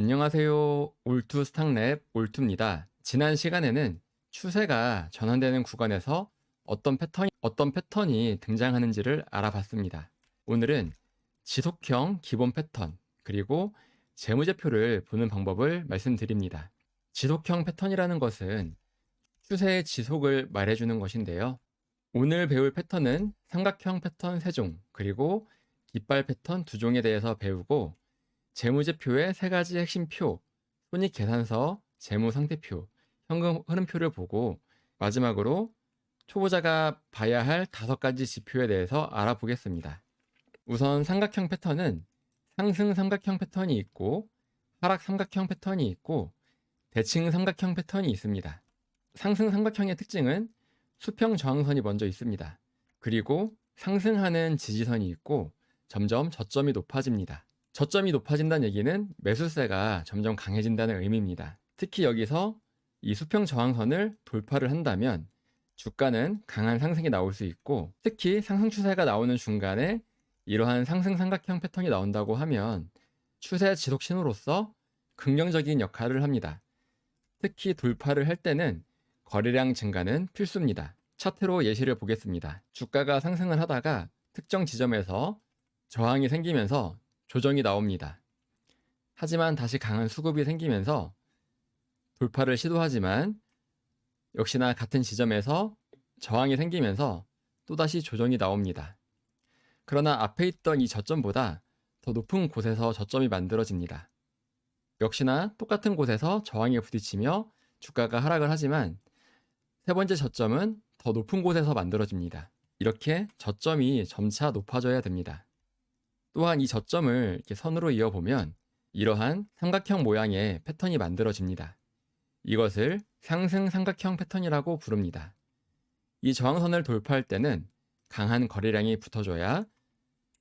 안녕하세요. 올투 스탁랩 올투입니다. 지난 시간에는 추세가 전환되는 구간에서 어떤 패턴이 등장하는지를 알아봤습니다. 오늘은 지속형 기본 패턴, 그리고 재무제표를 보는 방법을 말씀드립니다. 지속형 패턴이라는 것은 추세의 지속을 말해주는 것인데요. 오늘 배울 패턴은 삼각형 패턴 3종, 그리고 깃발 패턴 2종에 대해서 배우고, 재무제표의 3가지 핵심 표, 손익계산서, 재무상태표, 현금 흐름표를 보고, 마지막으로 초보자가 봐야 할 5가지 지표에 대해서 알아보겠습니다. 우선 삼각형 패턴은 상승 삼각형 패턴이 있고, 하락 삼각형 패턴이 있고, 대칭 삼각형 패턴이 있습니다. 상승 삼각형의 특징은 수평 저항선이 먼저 있습니다. 그리고 상승하는 지지선이 있고, 점점 저점이 높아집니다. 저점이 높아진다는 얘기는 매수세가 점점 강해진다는 의미입니다. 특히 여기서 이 수평 저항선을 돌파를 한다면 주가는 강한 상승이 나올 수 있고, 특히 상승 추세가 나오는 중간에 이러한 상승 삼각형 패턴이 나온다고 하면 추세 지속 신호로서 긍정적인 역할을 합니다. 특히 돌파를 할 때는 거래량 증가는 필수입니다. 차트로 예시를 보겠습니다. 주가가 상승을 하다가 특정 지점에서 저항이 생기면서 조정이 나옵니다. 하지만 다시 강한 수급이 생기면서 돌파를 시도하지만 역시나 같은 지점에서 저항이 생기면서 또다시 조정이 나옵니다. 그러나 앞에 있던 이 저점보다 더 높은 곳에서 저점이 만들어집니다. 역시나 똑같은 곳에서 저항에 부딪히며 주가가 하락을 하지만 세 번째 저점은 더 높은 곳에서 만들어집니다. 이렇게 저점이 점차 높아져야 됩니다. 또한 이 저점을 이렇게 선으로 이어보면 이러한 삼각형 모양의 패턴이 만들어집니다. 이것을 상승 삼각형 패턴이라고 부릅니다. 이 저항선을 돌파할 때는 강한 거래량이 붙어줘야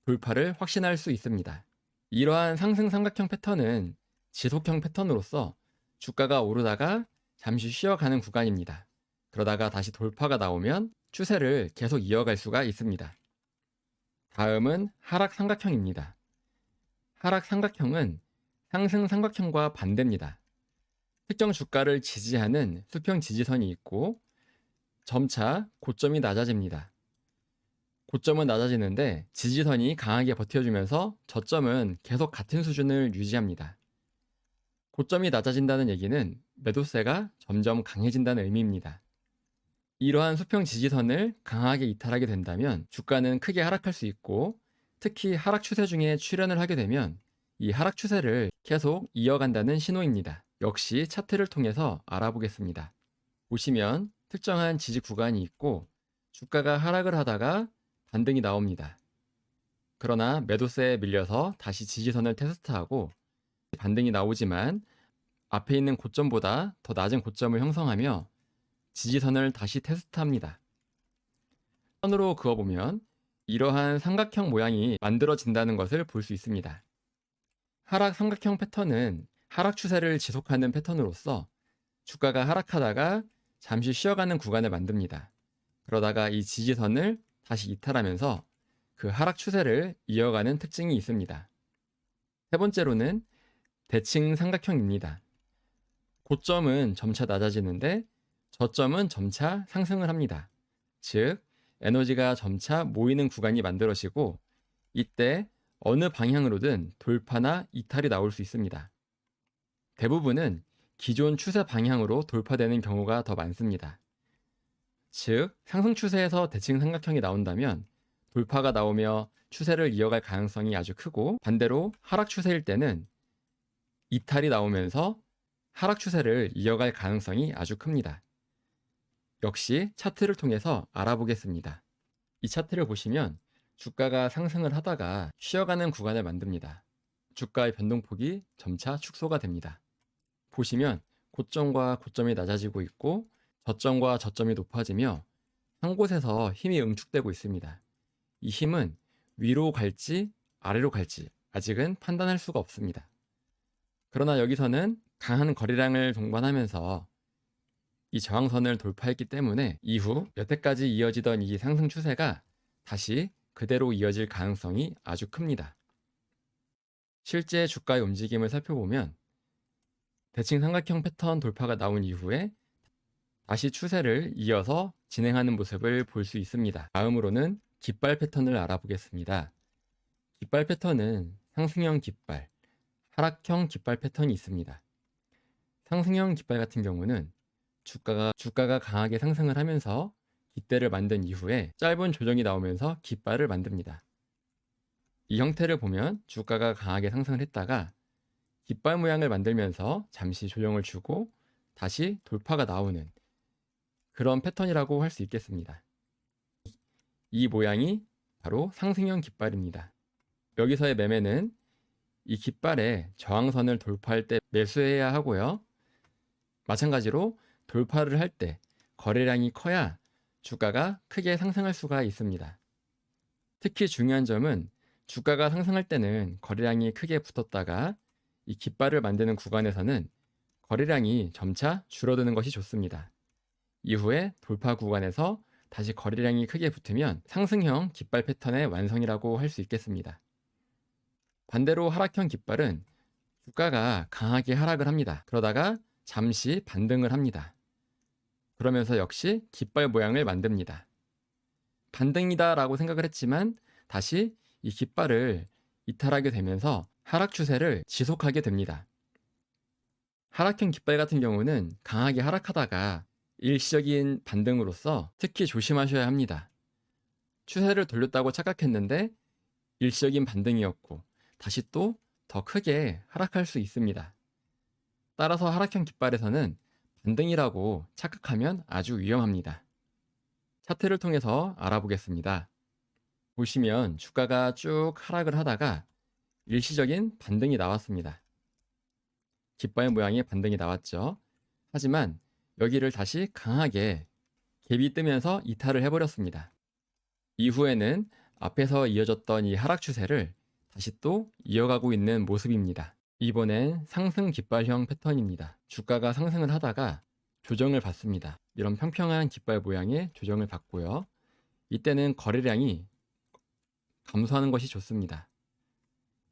돌파를 확신할 수 있습니다. 이러한 상승 삼각형 패턴은 지속형 패턴으로서 주가가 오르다가 잠시 쉬어가는 구간입니다. 그러다가 다시 돌파가 나오면 추세를 계속 이어갈 수가 있습니다. 다음은 하락 삼각형입니다. 하락 삼각형은 상승 삼각형과 반대입니다. 특정 주가를 지지하는 수평 지지선이 있고 점차 고점이 낮아집니다. 고점은 낮아지는데 지지선이 강하게 버텨주면서 저점은 계속 같은 수준을 유지합니다. 고점이 낮아진다는 얘기는 매도세가 점점 강해진다는 의미입니다. 이러한 수평 지지선을 강하게 이탈하게 된다면 주가는 크게 하락할 수 있고, 특히 하락 추세 중에 출현을 하게 되면 이 하락 추세를 계속 이어간다는 신호입니다. 역시 차트를 통해서 알아보겠습니다. 보시면 특정한 지지 구간이 있고 주가가 하락을 하다가 반등이 나옵니다. 그러나 매도세에 밀려서 다시 지지선을 테스트하고 반등이 나오지만 앞에 있는 고점보다 더 낮은 고점을 형성하며 지지선을 다시 테스트합니다. 선으로 그어보면 이러한 삼각형 모양이 만들어진다는 것을 볼 수 있습니다. 하락 삼각형 패턴은 하락 추세를 지속하는 패턴으로서 주가가 하락하다가 잠시 쉬어가는 구간을 만듭니다. 그러다가 이 지지선을 다시 이탈하면서 그 하락 추세를 이어가는 특징이 있습니다. 세 번째로는 대칭 삼각형입니다. 고점은 점차 낮아지는데 저점은 점차 상승을 합니다. 즉, 에너지가 점차 모이는 구간이 만들어지고 이때 어느 방향으로든 돌파나 이탈이 나올 수 있습니다. 대부분은 기존 추세 방향으로 돌파되는 경우가 더 많습니다. 즉, 상승 추세에서 대칭 삼각형이 나온다면 돌파가 나오며 추세를 이어갈 가능성이 아주 크고, 반대로 하락 추세일 때는 이탈이 나오면서 하락 추세를 이어갈 가능성이 아주 큽니다. 역시 차트를 통해서 알아보겠습니다. 이 차트를 보시면 주가가 상승을 하다가 쉬어가는 구간을 만듭니다. 주가의 변동폭이 점차 축소가 됩니다. 보시면 고점과 고점이 낮아지고 있고 저점과 저점이 높아지며 한 곳에서 힘이 응축되고 있습니다. 이 힘은 위로 갈지 아래로 갈지 아직은 판단할 수가 없습니다. 그러나 여기서는 강한 거래량을 동반하면서 이 저항선을 돌파했기 때문에 이후 여태까지 이어지던 이 상승 추세가 다시 그대로 이어질 가능성이 아주 큽니다. 실제 주가의 움직임을 살펴보면 대칭 삼각형 패턴 돌파가 나온 이후에 다시 추세를 이어서 진행하는 모습을 볼 수 있습니다. 다음으로는 깃발 패턴을 알아보겠습니다. 깃발 패턴은 상승형 깃발, 하락형 깃발 패턴이 있습니다. 상승형 깃발 같은 경우는 주가가 강하게 상승을 하면서 깃대를 만든 이후에 짧은 조정이 나오면서 깃발을 만듭니다. 이 형태를 보면 주가가 강하게 상승을 했다가 깃발 모양을 만들면서 잠시 조정을 주고 다시 돌파가 나오는 그런 패턴이라고 할 수 있겠습니다. 이 모양이 바로 상승형 깃발입니다. 여기서의 매매는 이 깃발의 저항선을 돌파할 때 매수해야 하고요. 마찬가지로 돌파를 할 때 거래량이 커야 주가가 크게 상승할 수가 있습니다. 특히 중요한 점은 주가가 상승할 때는 거래량이 크게 붙었다가 이 깃발을 만드는 구간에서는 거래량이 점차 줄어드는 것이 좋습니다. 이후에 돌파 구간에서 다시 거래량이 크게 붙으면 상승형 깃발 패턴의 완성이라고 할 수 있겠습니다. 반대로 하락형 깃발은 주가가 강하게 하락을 합니다. 그러다가 잠시 반등을 합니다. 그러면서 역시 깃발 모양을 만듭니다. 반등이다 라고 생각을 했지만 다시 이 깃발을 이탈하게 되면서 하락 추세를 지속하게 됩니다. 하락형 깃발 같은 경우는 강하게 하락하다가 일시적인 반등으로서 특히 조심하셔야 합니다. 추세를 돌렸다고 착각했는데 일시적인 반등이었고 다시 또 더 크게 하락할 수 있습니다. 따라서 하락형 깃발에서는 반등이라고 착각하면 아주 위험합니다. 차트를 통해서 알아보겠습니다. 보시면 주가가 쭉 하락을 하다가 일시적인 반등이 나왔습니다. 깃발 모양의 반등이 나왔죠. 하지만 여기를 다시 강하게 갭이 뜨면서 이탈을 해버렸습니다. 이후에는 앞에서 이어졌던 이 하락 추세를 다시 또 이어가고 있는 모습입니다. 이번엔 상승 깃발형 패턴입니다. 주가가 상승을 하다가 조정을 받습니다. 이런 평평한 깃발 모양의 조정을 받고요. 이때는 거래량이 감소하는 것이 좋습니다.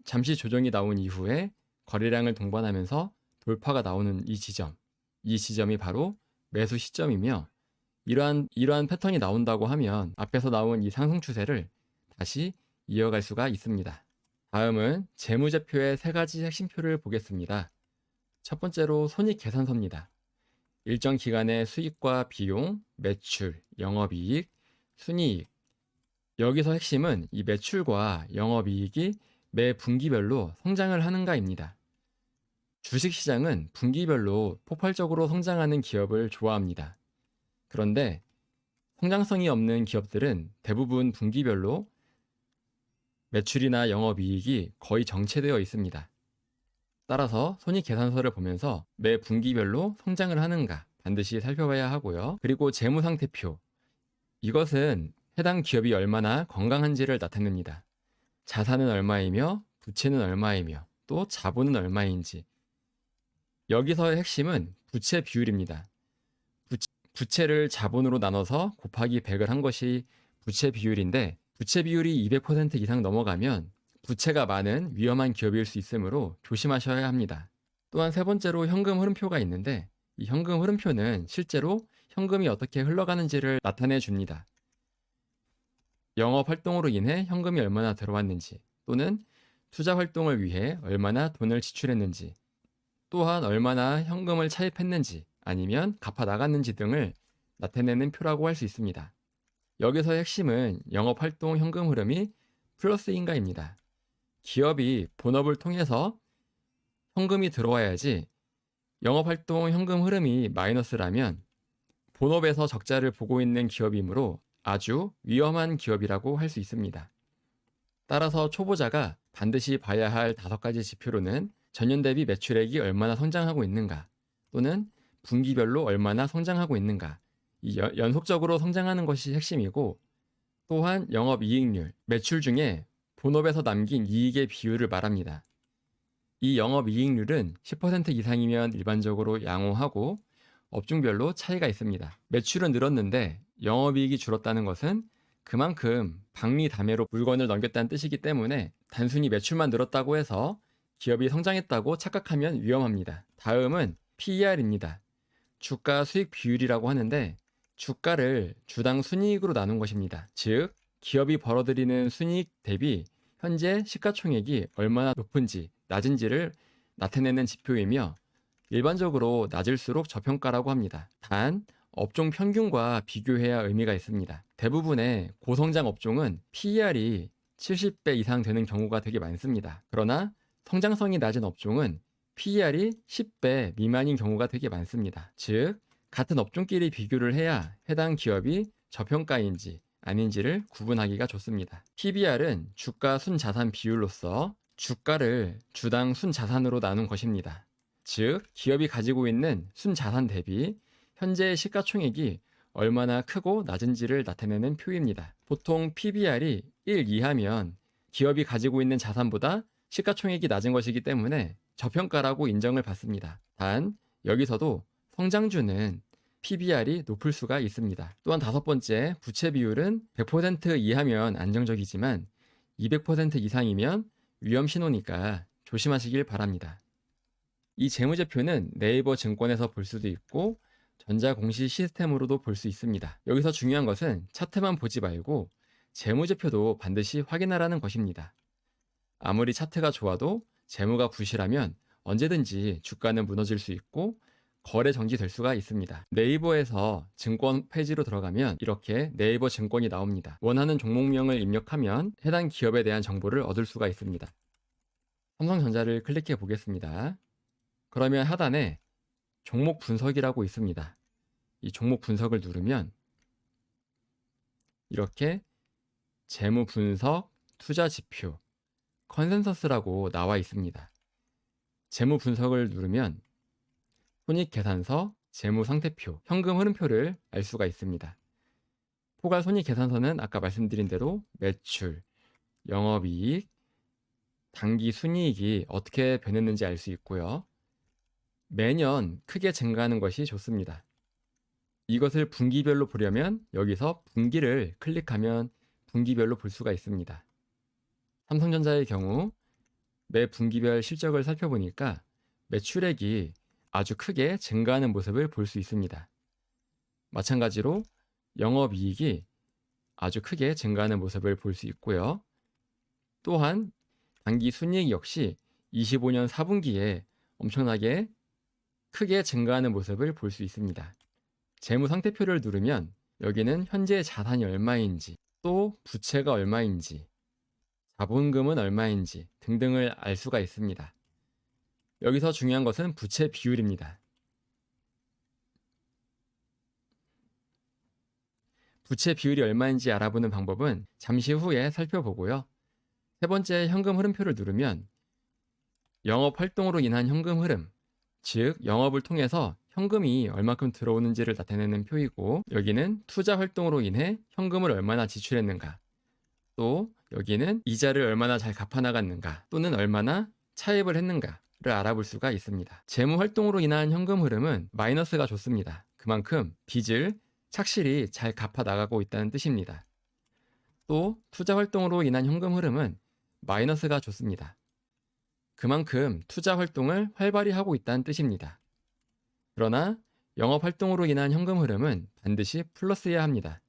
잠시 조정이 나온 이후에 거래량을 동반하면서 돌파가 나오는 이 지점이 바로 매수 시점이며 이러한 패턴이 나온다고 하면 앞에서 나온 이 상승 추세를 다시 이어갈 수가 있습니다. 다음은 재무제표의 세 가지 핵심표를 보겠습니다. 첫 번째로 손익계산서입니다. 일정 기간의 수익과 비용, 매출, 영업이익, 순이익. 여기서 핵심은 이 매출과 영업이익이 매 분기별로 성장을 하는가입니다. 주식시장은 분기별로 폭발적으로 성장하는 기업을 좋아합니다. 그런데 성장성이 없는 기업들은 대부분 분기별로 매출이나 영업이익이 거의 정체되어 있습니다. 따라서 손익계산서를 보면서 매 분기별로 성장을 하는가 반드시 살펴봐야 하고요. 그리고 재무상태표. 이것은 해당 기업이 얼마나 건강한지를 나타냅니다. 자산은 얼마이며 부채는 얼마이며 또 자본은 얼마인지. 여기서의 핵심은 부채 비율입니다. 부채를 자본으로 나눠서 곱하기 100을 한 것이 부채 비율인데 부채 비율이 200% 이상 넘어가면 부채가 많은 위험한 기업일 수 있으므로 조심하셔야 합니다. 또한 세 번째로 현금 흐름표가 있는데 이 현금 흐름표는 실제로 현금이 어떻게 흘러가는지를 나타내 줍니다. 영업 활동으로 인해 현금이 얼마나 들어왔는지 또는 투자 활동을 위해 얼마나 돈을 지출했는지 또한 얼마나 현금을 차입했는지 아니면 갚아 나갔는지 등을 나타내는 표라고 할 수 있습니다. 여기서의 핵심은 영업활동 현금 흐름이 플러스인가입니다. 기업이 본업을 통해서 현금이 들어와야지 영업활동 현금 흐름이 마이너스라면 본업에서 적자를 보고 있는 기업이므로 아주 위험한 기업이라고 할 수 있습니다. 따라서 초보자가 반드시 봐야 할 5가지 지표로는 전년 대비 매출액이 얼마나 성장하고 있는가 또는 분기별로 얼마나 성장하고 있는가 연속적으로 성장하는 것이 핵심이고 또한 영업이익률, 매출 중에 본업에서 남긴 이익의 비율을 말합니다. 이 영업이익률은 10% 이상이면 일반적으로 양호하고 업종별로 차이가 있습니다. 매출은 늘었는데 영업이익이 줄었다는 것은 그만큼 박리담회로 물건을 넘겼다는 뜻이기 때문에 단순히 매출만 늘었다고 해서 기업이 성장했다고 착각하면 위험합니다. 다음은 PER입니다. 주가 수익 비율이라고 하는데 주가를 주당 순이익으로 나눈 것입니다. 즉, 기업이 벌어들이는 순이익 대비 현재 시가총액이 얼마나 높은지 낮은지를 나타내는 지표이며 일반적으로 낮을수록 저평가라고 합니다. 단, 업종 평균과 비교해야 의미가 있습니다. 대부분의 고성장 업종은 PER이 70배 이상 되는 경우가 되게 많습니다. 그러나 성장성이 낮은 업종은 PER이 10배 미만인 경우가 되게 많습니다. 즉, 같은 업종끼리 비교를 해야 해당 기업이 저평가인지 아닌지를 구분하기가 좋습니다. PBR은 주가 순자산 비율로서 주가를 주당 순자산으로 나눈 것입니다. 즉, 기업이 가지고 있는 순자산 대비 현재의 시가총액이 얼마나 크고 낮은지를 나타내는 표입니다. 보통 PBR이 1 이하면 기업이 가지고 있는 자산보다 시가총액이 낮은 것이기 때문에 저평가라고 인정을 받습니다. 단, 여기서도 성장주는 PBR이 높을 수가 있습니다. 또한 다섯 번째, 부채 비율은 100% 이하면 안정적이지만 200% 이상이면 위험 신호니까 조심하시길 바랍니다. 이 재무제표는 네이버 증권에서 볼 수도 있고 전자공시 시스템으로도 볼 수 있습니다. 여기서 중요한 것은 차트만 보지 말고 재무제표도 반드시 확인하라는 것입니다. 아무리 차트가 좋아도 재무가 부실하면 언제든지 주가는 무너질 수 있고 거래 정지될 수가 있습니다. 네이버에서 증권 페이지로 들어가면 이렇게 네이버 증권이 나옵니다. 원하는 종목명을 입력하면 해당 기업에 대한 정보를 얻을 수가 있습니다. 삼성전자를 클릭해 보겠습니다. 그러면 하단에 종목 분석이라고 있습니다. 이 종목 분석을 누르면 이렇게 재무 분석, 투자 지표, 컨센서스라고 나와 있습니다. 재무 분석을 누르면 손익계산서, 재무상태표, 현금 흐름표를 알 수가 있습니다. 포괄 손익계산서는 아까 말씀드린 대로 매출, 영업이익, 단기 순이익이 어떻게 변했는지 알 수 있고요. 매년 크게 증가하는 것이 좋습니다. 이것을 분기별로 보려면 여기서 분기를 클릭하면 분기별로 볼 수가 있습니다. 삼성전자의 경우 매 분기별 실적을 살펴보니까 매출액이 아주 크게 증가하는 모습을 볼 수 있습니다. 마찬가지로 영업이익이 아주 크게 증가하는 모습을 볼 수 있고요. 또한 단기 순이익 역시 25년 4분기에 엄청나게 크게 증가하는 모습을 볼 수 있습니다. 재무상태표를 누르면 여기는 현재 자산이 얼마인지, 또 부채가 얼마인지, 자본금은 얼마인지 등등을 알 수가 있습니다. 여기서 중요한 것은 부채 비율입니다. 부채 비율이 얼마인지 알아보는 방법은 잠시 후에 살펴보고요. 세 번째, 현금 흐름표를 누르면 영업 활동으로 인한 현금 흐름, 즉 영업을 통해서 현금이 얼마큼 들어오는지를 나타내는 표이고, 여기는 투자 활동으로 인해 현금을 얼마나 지출했는가, 또 여기는 이자를 얼마나 잘 갚아나갔는가 또는 얼마나 차입을 했는가를 알아볼 수가 있습니다. 재무 활동으로 인한 현금 흐름은 마이너스가 좋습니다. 그만큼 빚을 착실히 잘 갚아나가고 있다는 뜻입니다. 또 투자 활동으로 인한 현금 흐름은 마이너스가 좋습니다. 그만큼 투자 활동을 활발히 하고 있다는 뜻입니다. 그러나 영업 활동으로 인한 현금 흐름은 반드시 플러스여야 합니다.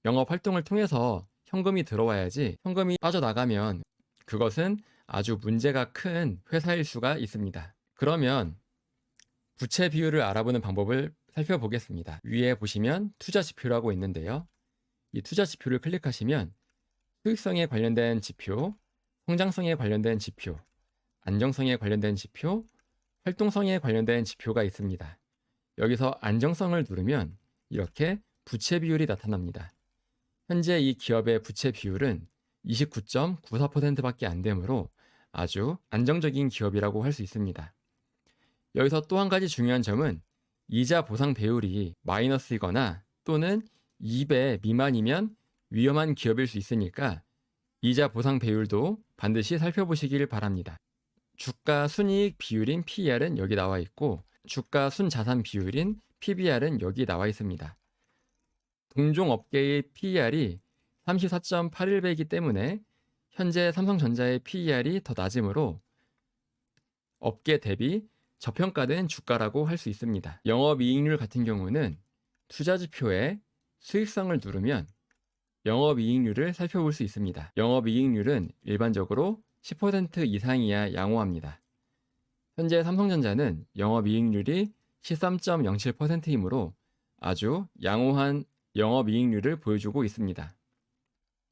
영업 활동을 통해서 현금이 들어와야지 현금이 빠져나가면 그것은 아주 문제가 큰 회사일 수가 있습니다. 그러면 부채 비율을 알아보는 방법을 살펴보겠습니다. 위에 보시면 투자 지표라고 있는데요. 이 투자 지표를 클릭하시면 수익성에 관련된 지표, 성장성에 관련된 지표, 안정성에 관련된 지표, 활동성에 관련된 지표가 있습니다. 여기서 안정성을 누르면 이렇게 부채 비율이 나타납니다. 현재 이 기업의 부채 비율은 29.94%밖에 안 되므로 아주 안정적인 기업이라고 할 수 있습니다. 여기서 또 한 가지 중요한 점은 이자 보상 배율이 마이너스이거나 또는 2배 미만이면 위험한 기업일 수 있으니까 이자 보상 배율도 반드시 살펴보시길 바랍니다. 주가 순이익 비율인 PER은 여기 나와 있고 주가 순자산 비율인 PBR은 여기 나와 있습니다. 동종 업계의 PER이 34.81배이기 때문에 현재 삼성전자의 PER이 더 낮으므로 업계 대비 저평가된 주가라고 할 수 있습니다. 영업이익률 같은 경우는 투자지표에 수익성을 누르면 영업이익률을 살펴볼 수 있습니다. 영업이익률은 일반적으로 10% 이상이야 양호합니다. 현재 삼성전자는 영업이익률이 13.07%이므로 아주 양호한 영업이익률을 보여주고 있습니다.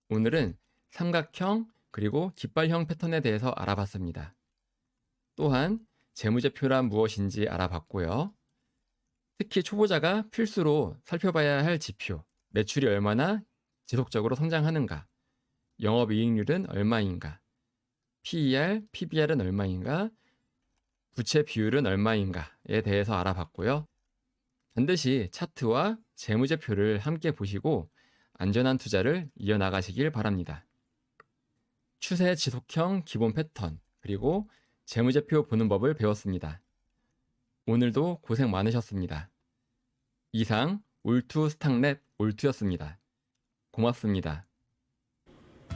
오늘은 삼각형 그리고 깃발형 패턴에 대해서 알아봤습니다. 또한 재무제표란 무엇인지 알아봤고요. 특히 초보자가 필수로 살펴봐야 할 지표, 매출이 얼마나 지속적으로 성장하는가, 영업이익률은 얼마인가, PER, PBR은 얼마인가, 부채 비율은 얼마인가에 대해서 알아봤고요. 반드시 차트와 재무제표를 함께 보시고 안전한 투자를 이어나가시길 바랍니다. 추세 지속형 기본 패턴, 그리고 재무제표 보는 법을 배웠습니다. 오늘도 고생 많으셨습니다. 이상 올투 스탁랩 올투였습니다. 고맙습니다.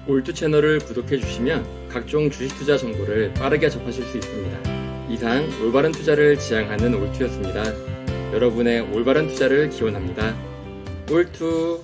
올투 채널을 구독해 주시면 각종 주식 투자 정보를 빠르게 접하실 수 있습니다. 이상 올바른 투자를 지향하는 올투였습니다. 여러분의 올바른 투자를 기원합니다. 올투